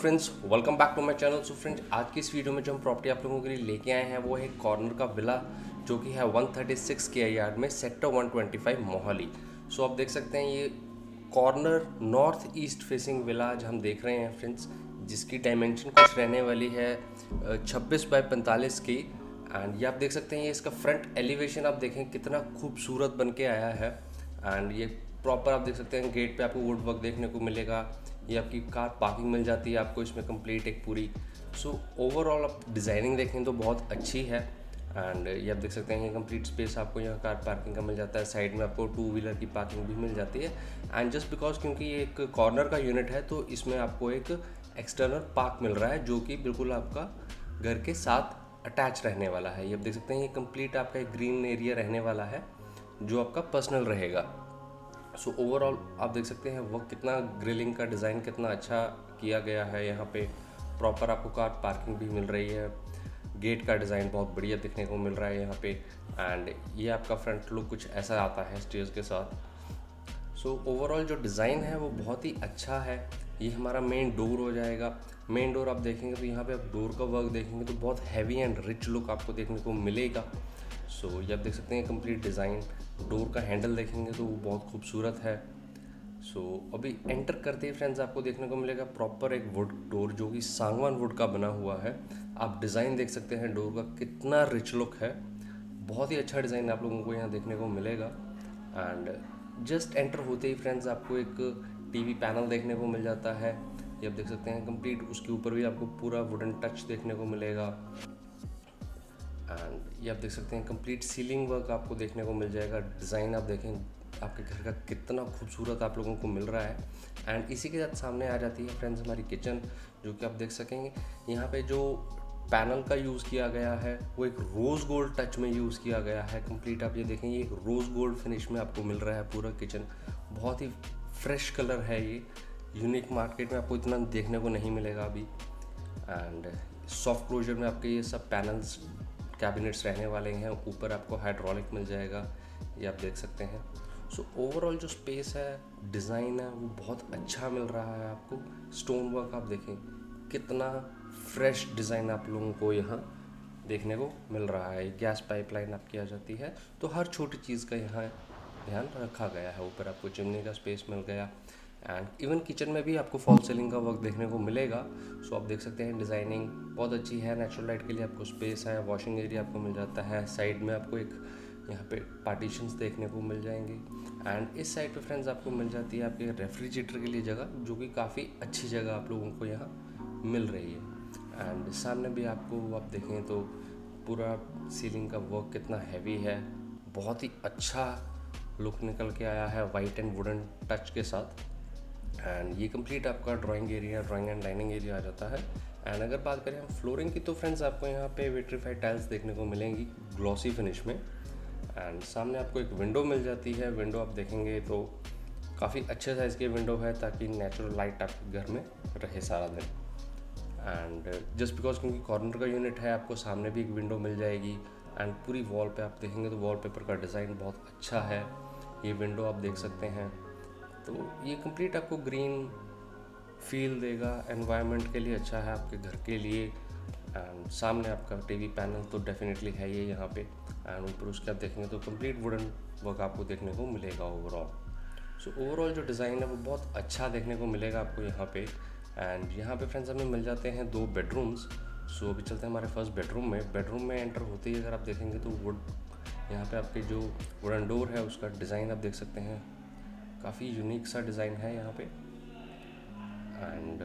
Friends, welcome back to my channel. So friends, आज की इस वीडियो में जो हम प्रॉपर्टी आप लोगों के लिए लेके आए हैं वो है कॉर्नर का विला जो कि है 136 के यार्ड में सेक्टर 125 मोहाली। सो आप देख सकते हैं ये corner north east facing villa आज हम देख रहे हैं फ्रेंड्स, जिसकी डायमेंशन कुछ रहने वाली है 26 बाय 45 की। एंड ये आप देख सकते हैं, ये इसका फ्रंट एलिवेशन आप देखें कितना खूबसूरत बन के आया है। एंड ये प्रॉपर आप देख सकते हैं गेट पे आपको वुड वर्क देखने को मिलेगा। ये आपकी कार पार्किंग मिल जाती है आपको इसमें कंप्लीट एक पूरी। सो ओवरऑल आप डिज़ाइनिंग देखें तो बहुत अच्छी है। एंड ये आप देख सकते हैं ये कंप्लीट स्पेस आपको यहाँ कार पार्किंग का मिल जाता है। साइड में आपको 2 व्हीलर की पार्किंग भी मिल जाती है। एंड जस्ट बिकॉज क्योंकि ये एक कॉर्नर का यूनिट है तो इसमें आपको एक एक्सटर्नल पार्क मिल रहा है जो कि बिल्कुल आपका घर के साथ अटैच रहने वाला है। ये आप देख सकते हैं ये कंप्लीट आपका एक ग्रीन एरिया रहने वाला है जो आपका पर्सनल रहेगा। सो ओवरऑल आप देख सकते हैं वो कितना ग्रिलिंग का डिज़ाइन कितना अच्छा किया गया है। यहाँ पे प्रॉपर आपको कार पार्किंग भी मिल रही है। गेट का डिज़ाइन बहुत बढ़िया दिखने को मिल रहा है यहाँ पे। एंड ये आपका फ्रंट लुक कुछ ऐसा आता है स्टेयर्स के साथ। सो ओवरऑल जो डिज़ाइन है वो बहुत ही अच्छा है। ये हमारा मेन डोर हो जाएगा। मेन डोर आप देखेंगे तो यहाँ पे आप डोर का वर्क देखेंगे तो बहुत हैवी एंड रिच लुक आपको देखने को मिलेगा। सो ये आप देख सकते हैं कंप्लीट डिज़ाइन। डोर का हैंडल देखेंगे तो वो बहुत खूबसूरत है। सो अभी एंटर करते ही फ्रेंड्स आपको देखने को मिलेगा प्रॉपर एक वुड डोर जो कि सांगवान वुड का बना हुआ है। आप डिज़ाइन देख सकते हैं डोर का कितना रिच लुक है। बहुत ही अच्छा डिज़ाइन आप लोगों को यहाँ देखने को मिलेगा। एंड जस्ट एंटर होते ही फ्रेंड्स आपको एक टीवी पैनल देखने को मिल जाता है। ये आप देख सकते हैं कंप्लीट, उसके ऊपर भी आपको पूरा वुडन टच देखने को मिलेगा। एंड ये आप देख सकते हैं कंप्लीट सीलिंग वर्क आपको देखने को मिल जाएगा। डिज़ाइन आप देखें आपके घर का कितना खूबसूरत आप लोगों को मिल रहा है। एंड इसी के साथ सामने आ जाती है फ्रेंड्स हमारी किचन, जो कि आप देख सकेंगे यहाँ पे जो पैनल का यूज़ किया गया है वो एक रोज़ गोल्ड टच में यूज़ किया गया है। कंप्लीट आप ये देखेंगे एक रोज़ गोल्ड फिनिश में आपको मिल रहा है पूरा किचन। बहुत ही फ्रेश कलर है ये, यूनिक मार्केट में आपको इतना देखने को नहीं मिलेगा अभी। एंड सॉफ्ट क्लोजर में आपके ये सब पैनल्स कैबिनेट्स रहने वाले हैं। ऊपर आपको हाइड्रोलिक मिल जाएगा, ये आप देख सकते हैं। सो ओवरऑल जो स्पेस है, डिज़ाइन है वो बहुत अच्छा मिल रहा है आपको। स्टोन वर्क आप देखें कितना फ्रेश डिज़ाइन आप लोगों को यहाँ देखने को मिल रहा है। गैस पाइपलाइन आपकी आ जाती है तो हर छोटी चीज़ का यहाँ ध्यान रखा गया है। ऊपर आपको चिमनी का स्पेस मिल गया। एंड इवन किचन में भी आपको फॉल सीलिंग का वर्क देखने को मिलेगा। सो आप देख सकते हैं डिज़ाइनिंग बहुत अच्छी है। नेचुरल लाइट के लिए आपको स्पेस है। वॉशिंग एरिया आपको मिल जाता है। साइड में आपको एक यहाँ पे पार्टीशंस देखने को मिल जाएंगे। एंड इस साइड पे फ्रेंड्स आपको मिल जाती है आपके रेफ्रिजरेटर के लिए जगह, जो कि काफ़ी अच्छी जगह आप लोगों को यहाँ मिल रही है। एंड सामने भी आपको आप देखें तो पूरा सीलिंग का वर्क कितना हैवी है, बहुत ही अच्छा लुक निकल के आया है वाइट एंड वुडन टच के साथ। एंड ये कंप्लीट आपका ड्राइंग एंड डाइनिंग एरिया आ जाता है। एंड अगर बात करें हम फ्लोरिंग की तो फ्रेंड्स आपको यहाँ पे विट्रीफाइड टाइल्स देखने को मिलेंगी ग्लॉसी फिनिश में। एंड सामने आपको एक विंडो मिल जाती है। विंडो आप देखेंगे तो काफ़ी अच्छे साइज़ की विंडो है ताकि नेचुरल लाइट आपके घर में रहे सारा दिन। एंड जस्ट बिकॉज क्योंकि कॉर्नर का यूनिट है आपको सामने भी एक विंडो मिल जाएगी। एंड पूरी वॉल पे आप देखेंगे तो वॉलपेपर का डिज़ाइन बहुत अच्छा है। ये विंडो आप देख सकते हैं तो ये कंप्लीट आपको ग्रीन फील देगा, एनवायरनमेंट के लिए अच्छा है आपके घर के लिए। एंड सामने आपका टीवी पैनल तो डेफिनेटली है ये यहाँ पे। एंड ऊपर उसके आप देखेंगे तो कंप्लीट वुडन वर्क आपको देखने को मिलेगा ओवरऑल। सो ओवरऑल जो डिज़ाइन है वो बहुत अच्छा देखने को मिलेगा आपको यहाँ पे। एंड यहाँ पे फ्रेंड्स हमें मिल जाते हैं 2 बेडरूम्स। सो अभी चलते हैं हमारे फर्स्ट बेडरूम में। बेडरूम में एंटर होते ही अगर आप देखेंगे तो वुड यहाँ पे आपके जो वुडन डोर है उसका डिज़ाइन आप देख सकते हैं, काफ़ी यूनिक सा डिज़ाइन है यहाँ पे। एंड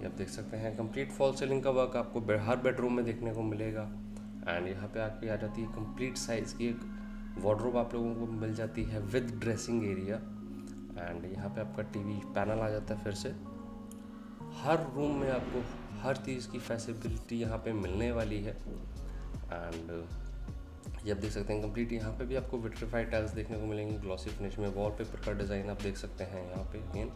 ये आप देख सकते हैं कंप्लीट फॉल सीलिंग का वर्क आपको हर बेडरूम में देखने को मिलेगा। एंड यहाँ पे आपकी आ जाती है कंप्लीट साइज़ की एक वार्डरोब आप लोगों को मिल जाती है विद ड्रेसिंग एरिया। एंड यहाँ पे आपका टीवी पैनल आ जाता है। फिर से हर रूम में आपको हर चीज़ की फैसिलिटी यहाँ पे मिलने वाली है। एंड ये आप देख सकते हैं कंप्लीट यहाँ पे भी आपको विट्रीफाइड टाइल्स देखने को मिलेंगी ग्लॉसी फिनिश में। वॉलपेपर का डिज़ाइन आप देख सकते हैं यहाँ पे अगेन।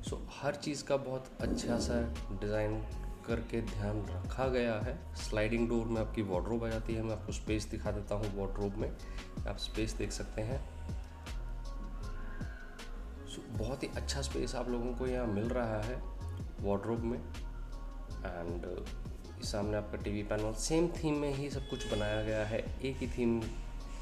सो हर चीज़ का बहुत अच्छा सा डिज़ाइन करके ध्यान रखा गया है। स्लाइडिंग डोर में आपकी वार्डरोब आ जाती है। मैं आपको स्पेस दिखा देता हूँ। वार्डरोब में आप स्पेस देख सकते हैं। सो बहुत ही अच्छा स्पेस आप लोगों को यहाँ मिल रहा है। वार्डरोब में। एंड सामने आपका टीवी पैनल, सेम थीम में ही सब कुछ बनाया गया है, एक ही थीम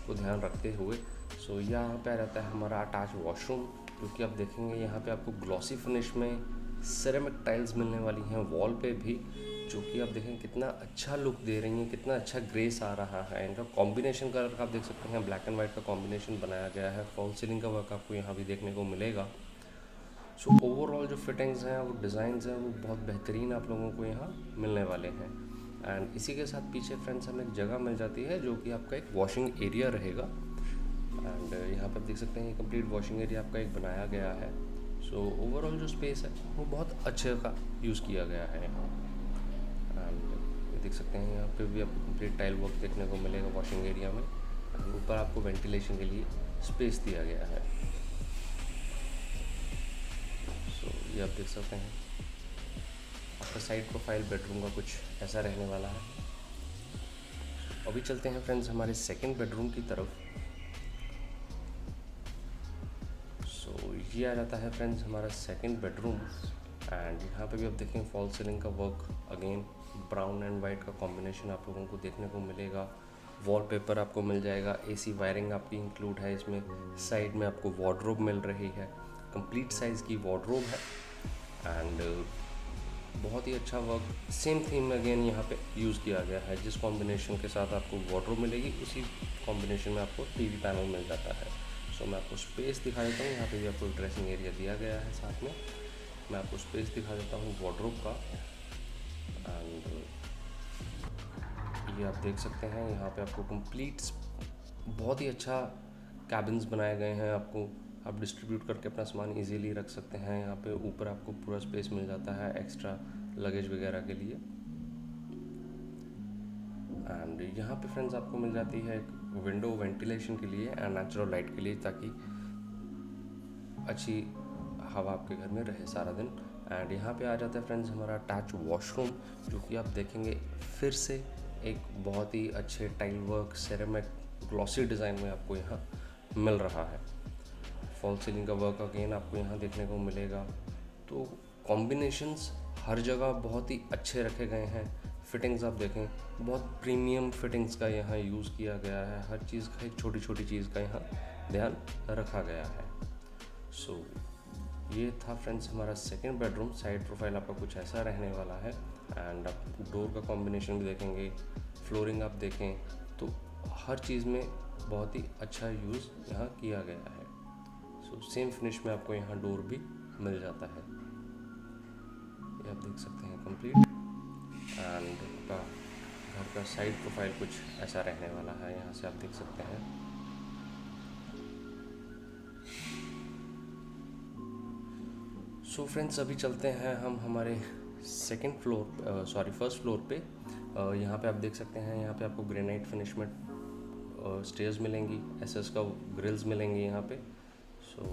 को ध्यान रखते हुए। सो यहाँ पे आ जाता है हमारा अटैच वॉशरूम, जो कि आप देखेंगे यहाँ पे आपको ग्लॉसी फिनिश में सेरेमिक टाइल्स मिलने वाली हैं वॉल पे भी, जो कि आप देखें कितना अच्छा लुक दे रही हैं, कितना अच्छा ग्रेस आ रहा है। इनका कॉम्बिनेशन कलर का आप देख सकते हैं, ब्लैक एंड वाइट का कॉम्बिनेशन बनाया गया है। फॉल सीलिंग का वर्क आपको यहाँ भी देखने को मिलेगा। सो ओवरऑल जो फिटिंग्स हैं, वो डिज़ाइंस हैं, वो बहुत बेहतरीन आप लोगों को यहाँ मिलने वाले हैं। एंड इसी के साथ पीछे फ्रेंड्स हमें एक जगह मिल जाती है, जो कि आपका एक वॉशिंग एरिया रहेगा। एंड यहाँ पर देख सकते हैं ये कंप्लीट वॉशिंग एरिया आपका एक बनाया गया है। सो ओवरऑल जो स्पेस है वो बहुत अच्छे का यूज़ किया गया है यहाँ। एंड ये देख सकते हैं यहाँ पे भी आपको कंप्लीट टाइल वर्क देखने को मिलेगा वॉशिंग एरिया में। ऊपर आपको वेंटिलेशन के लिए स्पेस दिया गया है। सो ये आप देख सकते हैं आपका साइड प्रोफाइल बेडरूम का कुछ ऐसा रहने वाला है। अभी चलते हैं फ्रेंड्स हमारे सेकंड बेडरूम की तरफ। सो ये आ जाता है फ्रेंड्स हमारा सेकंड बेडरूम। एंड यहाँ पे भी आप देखें फॉल सीलिंग का work, again brown and white का कॉम्बिनेशन आप लोगों को देखने को मिलेगा। वॉलपेपर आपको मिल जाएगा, एसी वायरिंग आपकी इंक्लूड है इसमें। साइड में आपको वार्डरोब मिल रही है, कंप्लीट साइज़ की वार्डरोब है। एंड बहुत ही अच्छा वर्क सेम थीम में अगेन यहाँ पे यूज़ किया गया है। जिस कॉम्बिनेशन के साथ आपको वार्डरोब मिलेगी, उसी कॉम्बिनेशन में आपको टीवी पैनल मिल जाता है। सो मैं आपको स्पेस दिखा देता हूँ। यहाँ पे भी आपको ड्रेसिंग एरिया दिया गया है साथ में। मैं आपको स्पेस दिखा देता हूँ वार्डरोब का। एंड ये आप देख सकते हैं यहाँ पे आपको कंप्लीट बहुत ही अच्छा कैबिन्स बनाए गए हैं। आपको आप डिस्ट्रीब्यूट करके अपना सामान इजीली रख सकते हैं। यहाँ पे ऊपर आपको पूरा स्पेस मिल जाता है एक्स्ट्रा लगेज वगैरह के लिए। एंड यहाँ पे फ्रेंड्स आपको मिल जाती है एक विंडो वेंटिलेशन के लिए एंड नेचुरल लाइट के लिए, ताकि अच्छी हवा आपके घर में रहे सारा दिन। एंड यहाँ पे आ जाता है फ्रेंड्स हमारा अटैच वॉशरूम, जो कि आप देखेंगे फिर से एक बहुत ही अच्छे tile work ceramic glossy design में आपको यहाँ मिल रहा है। फॉल सीलिंग का वर्क अगेन आपको यहाँ देखने को मिलेगा। तो कॉम्बिनेशंस हर जगह बहुत ही अच्छे रखे गए हैं। फिटिंग्स आप देखें, बहुत प्रीमियम फिटिंग्स का यहाँ यूज़ किया गया है। हर चीज़ का, एक छोटी छोटी चीज़ का यहाँ ध्यान रखा गया है। सो ये था फ्रेंड्स हमारा सेकंड बेडरूम। साइड प्रोफाइल आपका कुछ ऐसा रहने वाला है। एंड आप डोर का कॉम्बिनेशन भी देखेंगे, फ्लोरिंग आप देखें तो हर चीज़ में बहुत ही अच्छा यूज़ यहाँ किया गया है। सो सेम फिनिश में आपको यहाँ डोर भी मिल जाता है। ये आप देख सकते हैं कंप्लीट। एंड आपका घर का साइड प्रोफाइल कुछ ऐसा रहने वाला है, यहाँ से आप देख सकते हैं। सो फ्रेंड्स अभी चलते हैं हम हमारे फर्स्ट फ्लोर पे। यहाँ पे आप देख सकते हैं, यहाँ पे आपको ग्रेनाइट फिनिश में स्टेयर्स मिलेंगी, एसएस का ग्रिल्स मिलेंगे यहाँ पे। सो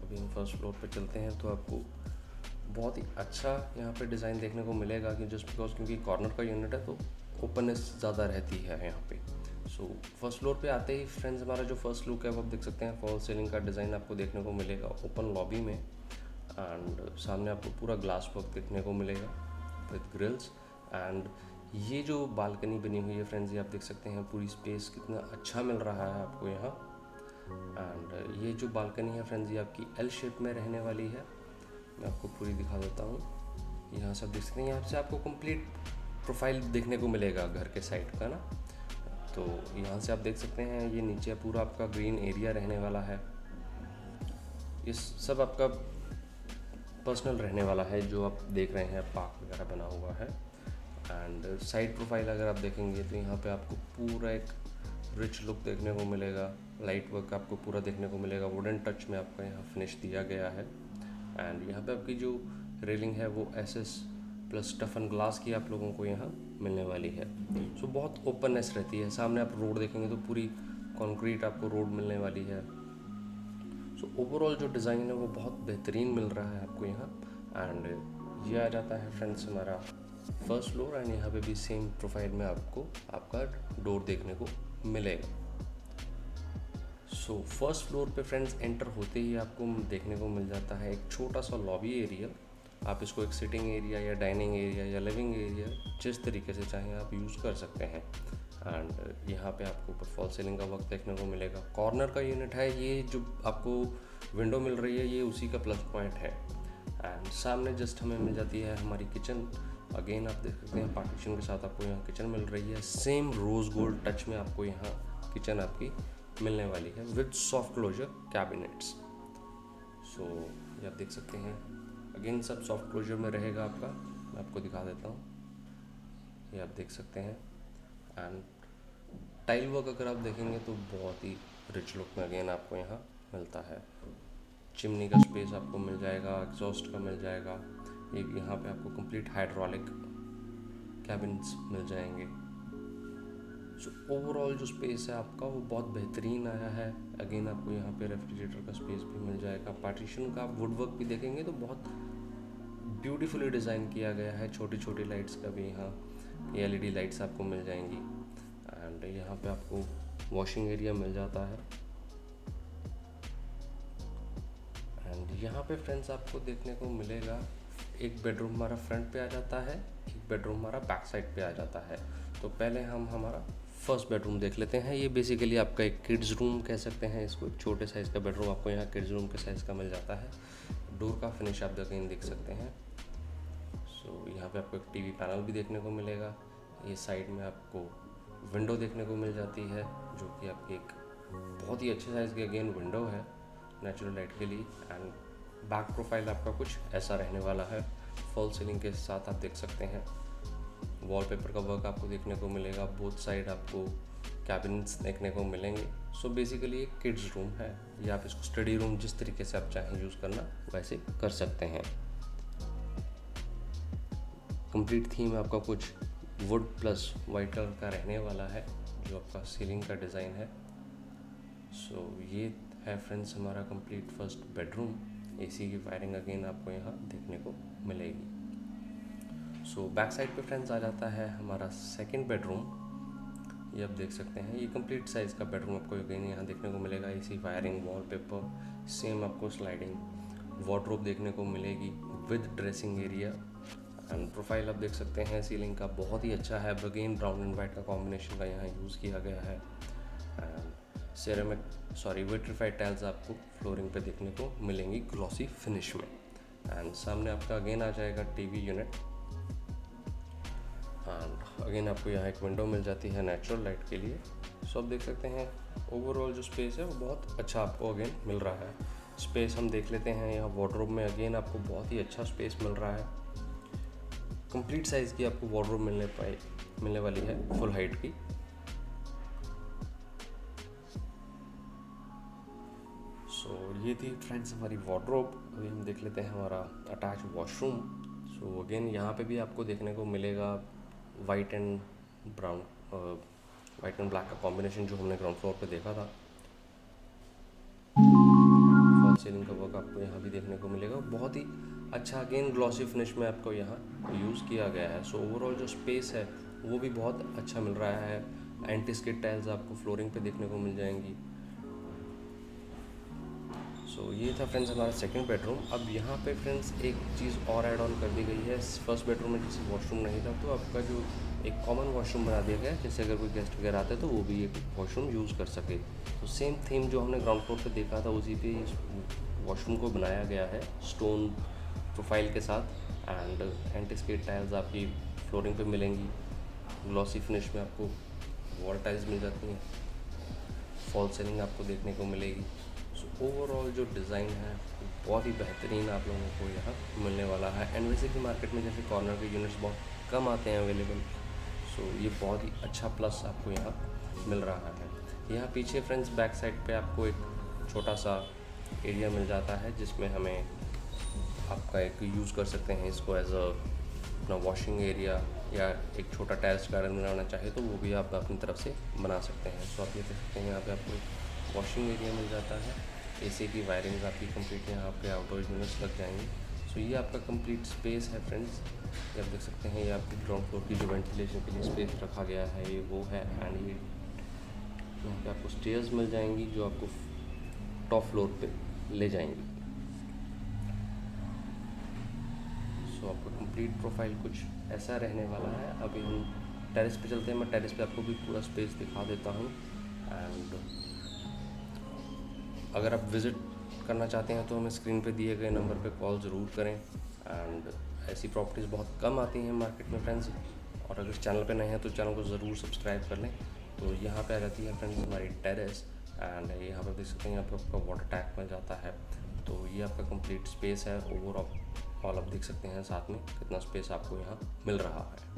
अभी हम फर्स्ट फ्लोर पे चलते हैं तो आपको बहुत ही अच्छा यहाँ पे डिज़ाइन देखने को मिलेगा कि जस्ट बिकॉज क्योंकि कॉर्नर का यूनिट है तो ओपननेस ज़्यादा रहती है यहाँ पे। सो फर्स्ट फ्लोर पे आते ही फ्रेंड्स हमारा जो फर्स्ट लुक है वो आप देख सकते हैं, फॉल सीलिंग का डिज़ाइन आपको देखने को मिलेगा ओपन लॉबी में। एंड सामने आपको पूरा ग्लास वर्क देखने को मिलेगा विद ग्रिल्स। एंड ये जो बालकनी बनी हुई है फ्रेंड्स, ये आप देख सकते हैं पूरी स्पेस कितना अच्छा मिल रहा है आपको यहाँ। एंड ये जो बालकनी है फ्रेंड्स, ये आपकी एल शेप में रहने वाली है। मैं आपको पूरी दिखा देता हूँ। यहाँ से आप देख सकते हैं, यहाँ से आपको कंप्लीट प्रोफाइल देखने को मिलेगा घर के साइड का ना। तो यहाँ से आप देख सकते हैं ये नीचे पूरा आपका ग्रीन एरिया रहने वाला है। ये सब आपका पर्सनल रहने वाला है, जो आप देख रहे हैं पार्क वगैरह बना हुआ है। एंड साइड प्रोफाइल अगर आप देखेंगे तो यहाँ पे आपको पूरा एक रिच लुक देखने को मिलेगा। लाइट वर्क आपको पूरा देखने को मिलेगा, वुडन टच में आपका यहाँ फिनिश दिया गया है। एंड यहाँ पे आपकी जो रेलिंग है वो एसएस प्लस टफन ग्लास की आप लोगों को यहाँ मिलने वाली है। सो बहुत ओपननेस रहती है। सामने आप रोड देखेंगे तो पूरी कंक्रीट आपको रोड मिलने वाली है। सो ओवरऑल जो डिज़ाइन है वो बहुत बेहतरीन मिल रहा है आपको यहाँ। एंड ये आ जाता है फ्रेंड्स हमारा फर्स्ट फ्लोर। एंड यहाँ पे भी सेम प्रोफाइल में आपको आपका डोर देखने को मिलेगा। सो फर्स्ट फ्लोर पे फ्रेंड्स एंटर होते ही आपको देखने को मिल जाता है एक छोटा सा लॉबी एरिया। आप इसको एक सिटिंग एरिया या डाइनिंग एरिया या लिविंग एरिया जिस तरीके से चाहें आप यूज़ कर सकते हैं। एंड यहाँ पे आपको ऊपर फॉल सीलिंग का वर्क देखने को मिलेगा। कॉर्नर का यूनिट है ये, जो आपको विंडो मिल रही है ये उसी का प्लस पॉइंट है। एंड सामने जस्ट हमें मिल जाती है हमारी किचन। अगेन आप देख सकते हैं पार्टीशन के साथ आपको यहाँ किचन मिल रही है। सेम रोज़ गोल्ड टच में आपको यहाँ किचन आपकी मिलने वाली है विद सॉफ्ट क्लोजर कैबिनेट्स। सो ये आप देख सकते हैं अगेन सब सॉफ्ट क्लोजर में रहेगा आपका। मैं आपको दिखा देता हूँ, ये आप देख सकते हैं। एंड टाइल वर्क अगर आप देखेंगे तो बहुत ही रिच लुक में अगेन आपको यहाँ मिलता है। चिमनी का स्पेस आपको मिल जाएगा, एग्जॉस्ट का मिल जाएगा। एक यहाँ पे आपको कंप्लीट हाइड्रोलिक कैबिन्स मिल जाएंगे। सो ओवरऑल जो स्पेस है आपका वो बहुत बेहतरीन आया है। अगेन आपको यहाँ पे रेफ्रिजरेटर का स्पेस भी मिल जाएगा। पार्टीशन का आप वुड वर्क भी देखेंगे तो बहुत ब्यूटीफुली डिज़ाइन किया गया है। छोटी छोटी लाइट्स का भी यहाँ LED लाइट्स आपको मिल जाएंगी। एंड यहाँ पे आपको वॉशिंग एरिया मिल जाता है। एंड यहाँ पे फ्रेंड्स आपको देखने को मिलेगा एक बेडरूम हमारा फ्रंट पे आ जाता है, एक बेडरूम हमारा बैक साइड पे आ जाता है। तो पहले हम हमारा फर्स्ट बेडरूम देख लेते हैं। ये बेसिकली आपका एक किड्स रूम कह सकते हैं इसको। एक छोटे साइज़ का बेडरूम आपको यहाँ किड्स रूम के साइज़ का मिल जाता है। डोर का फिनिश आप देख सकते हैं। सो यहाँ पे आपको एक टीवी पैनल भी देखने को मिलेगा। ये साइड में आपको विंडो देखने को मिल जाती है जो कि आपकी एक बहुत ही अच्छे साइज़ की अगेन विंडो है नेचुरल लाइट के लिए। एंड बैक प्रोफाइल आपका कुछ ऐसा रहने वाला है। फॉल सीलिंग के साथ आप देख सकते हैं वॉलपेपर का वर्क आपको देखने को मिलेगा। बोथ साइड आपको कैबिनेट्स देखने को मिलेंगे। सो बेसिकली एक किड्स रूम है, या आप इसको स्टडी रूम जिस तरीके से आप चाहें यूज़ करना वैसे कर सकते हैं। कंप्लीट थीम आपका कुछ वुड प्लस वाइट कलर का रहने वाला है जो आपका सीलिंग का डिज़ाइन है। सो ये है फ्रेंड्स हमारा कंप्लीट फर्स्ट बेडरूम। AC की वायरिंग अगेन आपको यहाँ देखने को मिलेगी। सो बैक साइड पे फ्रेंड्स आ जाता है हमारा सेकंड बेडरूम। ये आप देख सकते हैं ये कंप्लीट साइज़ का बेडरूम आपको अगेन यहाँ देखने को मिलेगा। AC वायरिंग, वॉलपेपर, सेम आपको स्लाइडिंग वार्डरोब देखने को मिलेगी with dressing area. And profile आप देख सकते हैं सीलिंग का बहुत ही अच्छा है। अगेन ब्राउन एंड वाइट का कॉम्बिनेशन का यहाँ यूज़ किया गया है। एंड विट्रीफाइड टाइल्स आपको फ्लोरिंग पे देखने को मिलेंगी ग्लॉसी फिनिश में। एंड सामने आपका अगेन आ जाएगा टीवी यूनिट। एंड अगेन आपको यहाँ एक विंडो मिल जाती है नेचुरल लाइट के लिए। सो आप देख सकते हैं ओवरऑल जो स्पेस है वो बहुत अच्छा आपको अगेन मिल रहा है। स्पेस हम देख लेते हैं यहाँ वार्डरोब में अगेन आपको बहुत ही अच्छा स्पेस मिल रहा है। कंप्लीट साइज़ की आपको वार्डरोब मिलने वाली है फुल हाइट की। सो ये थी फ्रेंड्स हमारी वार्डरोब। अभी हम देख लेते हैं हमारा अटैच वॉशरूम। सो अगेन यहाँ पे भी आपको देखने को मिलेगा white and brown, white and black का कॉम्बिनेशन जो हमने ग्राउंड फ्लोर पे देखा था। फॉल सीलिंग का वर्क आपको यहाँ भी देखने को मिलेगा। बहुत ही अच्छा अगेन ग्लॉसी फिनिश में आपको यहाँ यूज़ किया गया है। सो ओवरऑल जो स्पेस है वो भी बहुत अच्छा मिल रहा है। एंटी स्किड टाइल्स आपको फ्लोरिंग पे देखने को मिल जाएंगी। सो ये था फ्रेंड्स हमारा सेकंड बेडरूम। अब यहाँ पे फ्रेंड्स एक चीज़ और ऐड ऑन कर दी गई है। फर्स्ट बेडरूम में जैसे वॉशरूम नहीं था तो आपका जो एक कॉमन वॉशरूम बना दिया गया है, जैसे अगर कोई गेस्ट वगैरह आते तो वो भी एक वॉशरूम यूज़ कर सके। तो सेम थीम जो हमने ग्राउंड फ्लोर पे देखा था उसी पे इस वॉशरूम को बनाया गया है स्टोन प्रोफाइल के साथ। एंड एंटी स्किड टाइल्स आपकी फ्लोरिंग पे मिलेंगी। ग्लॉसी फिनिश में आपको वॉल टाइल्स मिल जाती हैं। फॉल सीलिंग आपको देखने को मिलेगी। सो ओवरऑल जो डिज़ाइन है बहुत ही बेहतरीन आप लोगों को यहाँ मिलने वाला है। एंड वैसे भी मार्केट में जैसे कॉर्नर के यूनिट्स बहुत कम आते हैं अवेलेबल। सो ये बहुत ही अच्छा प्लस आपको यहाँ मिल रहा है। यहाँ पीछे फ्रेंड्स बैक साइड पे आपको एक छोटा सा एरिया मिल जाता है जिसमें हमें आपका एक यूज़ कर सकते हैं इसको एज अ अपना वॉशिंग एरिया, या एक छोटा टेरेस गार्डन बनाना चाहे तो वो भी आप अपनी तरफ से बना सकते हैं। सो आप ये देख सकते हैं यहाँ पे आपको वॉशिंग एरिया मिल जाता है। AC की वायरिंग आपकी कंप्लीट यहाँ पे आउटडोर यूनिट्स लग जाएंगी। सो ये आपका कंप्लीट स्पेस है फ्रेंड्स। ये आप देख सकते हैं ये आपकी ग्राउंड फ्लोर की जो वेंटिलेशन के लिए स्पेस रखा गया है ये वो है। एंड ये यहाँ पे आपको स्टेयर्स मिल जाएंगी जो आपको टॉप फ्लोर पे ले जाएंगी। सो आपका कंप्लीट प्रोफाइल कुछ ऐसा रहने वाला है। अभी हम टेरेस पे चलते हैं, मैं टेरेस पे आपको भी पूरा स्पेस दिखा देता हूँ। एंड अगर आप विज़िट करना चाहते हैं तो हमें स्क्रीन पे दिए गए नंबर पे कॉल ज़रूर करें। एंड ऐसी प्रॉपर्टीज़ बहुत कम आती हैं मार्केट में फ्रेंड्स, और अगर चैनल पे नए हैं तो चैनल को ज़रूर सब्सक्राइब कर लें। तो यहाँ पे आ जाती है फ्रेंड्स हमारी टेरेस, एंड यहाँ पर देख सकते हैं, यहाँ पे आपका वाटर टैंक मिल जाता है। तो ये आपका कंप्लीट स्पेस है ओवरऑल आप देख सकते हैं साथ में कितना स्पेस आपको यहाँ मिल रहा है।